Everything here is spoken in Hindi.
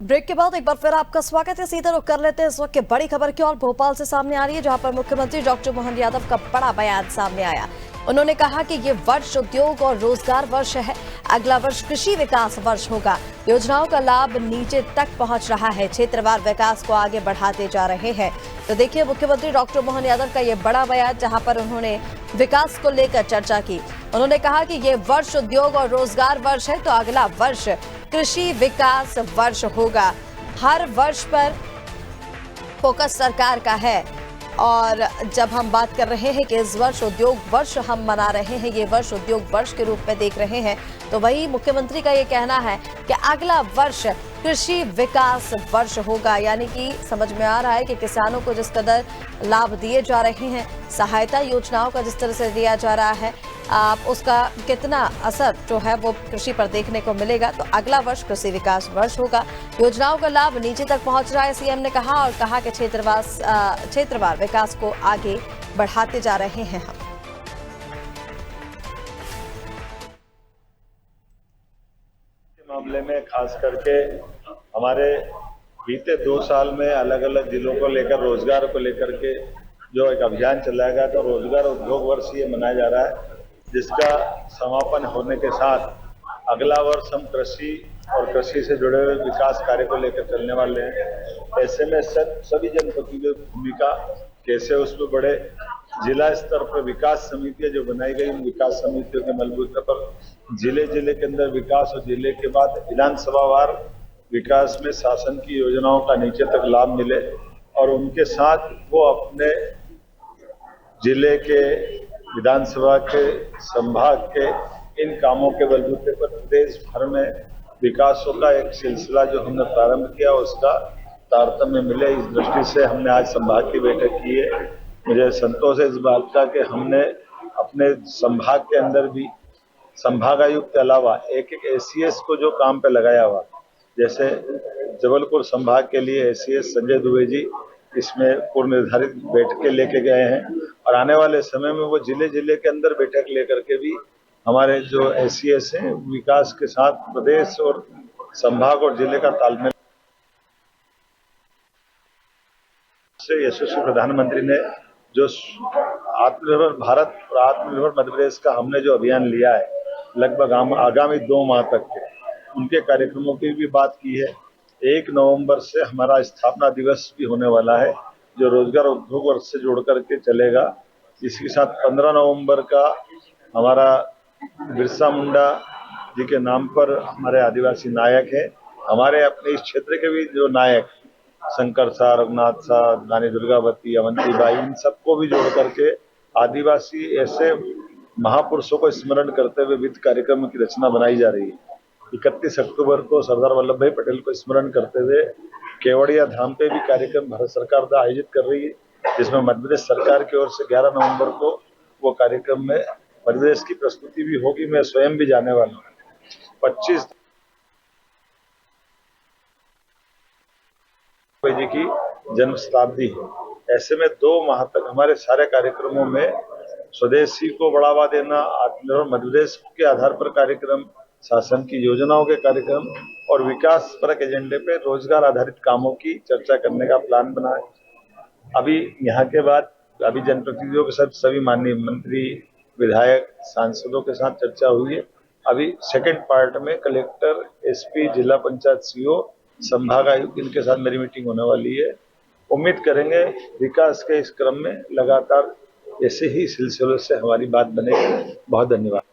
ब्रेक के बाद एक बार फिर आपका स्वागत है। सीधा रुख कर लेते हैं इस वक्त की बड़ी खबर की और भोपाल से सामने आ रही है, जहां पर मुख्यमंत्री डॉक्टर मोहन यादव का बड़ा बयान सामने आया। उन्होंने कहा कि ये वर्ष उद्योग और रोजगार वर्ष है, अगला वर्ष कृषि विकास वर्ष होगा। योजनाओं का लाभ नीचे तक पहुंच रहा है, क्षेत्रवार विकास को आगे बढ़ाते जा रहे हैं। तो देखिए मुख्यमंत्री डॉक्टर मोहन यादव का ये बड़ा बयान, जहां पर उन्होंने विकास को लेकर चर्चा की। उन्होंने कहा कि ये वर्ष उद्योग और रोजगार वर्ष है, तो अगला वर्ष कृषि विकास वर्ष होगा। हर वर्ष पर फोकस सरकार का है। और जब हम बात कर रहे हैं कि इस वर्ष उद्योग वर्ष हम मना रहे हैं, ये वर्ष उद्योग वर्ष के रूप में देख रहे हैं, तो वही मुख्यमंत्री का ये कहना है कि अगला वर्ष कृषि विकास वर्ष होगा। यानी कि समझ में आ रहा है कि किसानों को जिस कदर लाभ दिए जा रहे हैं, सहायता योजनाओं का जिस तरह से दिया जा रहा है, उसका कितना असर जो है वो कृषि पर देखने को मिलेगा। तो अगला वर्ष कृषि विकास वर्ष होगा। योजनाओं का लाभ नीचे तक पहुंच रहा है, सीएम ने कहा, और कहा कि क्षेत्रवार विकास को आगे बढ़ाते जा रहे हैं हम। मामले में खास करके हमारे बीते 2 साल में अलग अलग जिलों को लेकर, रोजगार को लेकर के जो एक अभियान चलाया गया, तो रोजगार उद्योग वर्ष ये मनाया जा रहा है, जिसका समापन होने के साथ अगला वर्ष हम कृषि और कृषि से जुड़े हुए विकास कार्य को लेकर चलने वाले हैं। ऐसे में सभी जनप्रतिनिधियों की भूमिका कैसे उसमें बढ़े, जिला स्तर पर विकास समितियां जो बनाई गई, उन विकास समितियों के बलबूते पर जिले के अंदर विकास और जिले के बाद विधानसभावार विकास में शासन की योजनाओं का नीचे तक लाभ मिले, और उनके साथ वो अपने जिले के, विधानसभा के, संभाग के इन कामों के बलबूते पर प्रदेश भर में विकासों का एक सिलसिला जो हमने प्रारंभ किया, उसका तारतम्य मिले। इस दृष्टि से हमने आज संभाग की बैठक की है। मुझे संतोष है इस बात का कि हमने अपने संभाग के अंदर भी संभागायुक्त के अलावा एक एसीएस को जो काम पे लगाया हुआ, जैसे जबलपुर संभाग के लिए एसीएस संजय दुबे जी इसमें पूर्व निर्धारित बैठकें लेके गए हैं, और आने वाले समय में वो जिले के अंदर बैठक लेकर के भी हमारे जो एसीएस हैं विकास के साथ प्रदेश और संभाग और जिले का तालमेल से यशस्वी प्रधानमंत्री ने जो आत्मनिर्भर भारत और आत्मनिर्भर मध्य प्रदेश का हमने जो अभियान लिया है, लगभग आगामी 2 माह तक के उनके कार्यक्रमों की भी बात की है। 1 नवंबर से हमारा स्थापना दिवस भी होने वाला है, जो रोजगार उद्योग वर्ष से जोड़ करके चलेगा। इसके साथ 15 नवंबर का हमारा बिरसा मुंडा जी के नाम पर हमारे आदिवासी नायक है, हमारे अपने इस क्षेत्र के भी जो नायक शंकर सा, रघुनाथ सा, रानी दुर्गावती, अवंतीबाई, इन सबको भी जोड़ करके आदिवासी ऐसे महापुरुषों को स्मरण करते हुए वित्त कार्यक्रम की रचना बनाई जा रही है। 31 अक्टूबर को सरदार वल्लभ भाई पटेल को स्मरण करते हुए केवड़िया धाम पे भी कार्यक्रम भारत सरकार द्वारा आयोजित कर रही है, जिसमें मध्य प्रदेश सरकार की ओर से 11 नवंबर को वो कार्यक्रम में मध्य प्रदेश की प्रस्तुति भी होगी। मैं स्वयं भी जाने वाला हूँ। 25 जी की जन्म शताब्दी है। ऐसे में 2 माह तक हमारे सारे कार्यक्रमों में स्वदेशी को बढ़ावा देना, आत्मनिर्भर मध्य प्रदेश के आधार पर कार्यक्रम, शासन की योजनाओं के कार्यक्रम और विकास परक एजेंडे पे रोजगार आधारित कामों की चर्चा करने का प्लान बना है। अभी यहाँ के बाद अभी जनप्रतिनिधियों के साथ सभी माननीय मंत्री, विधायक, सांसदों के साथ चर्चा हुई है। अभी सेकंड पार्ट में कलेक्टर, एसपी, जिला पंचायत सीओ, संभागायुक्त, इनके साथ मेरी मीटिंग होने वाली है। उम्मीद करेंगे विकास के इस क्रम में लगातार ऐसे ही सिलसिलों से हमारी बात बनेगी। बहुत धन्यवाद।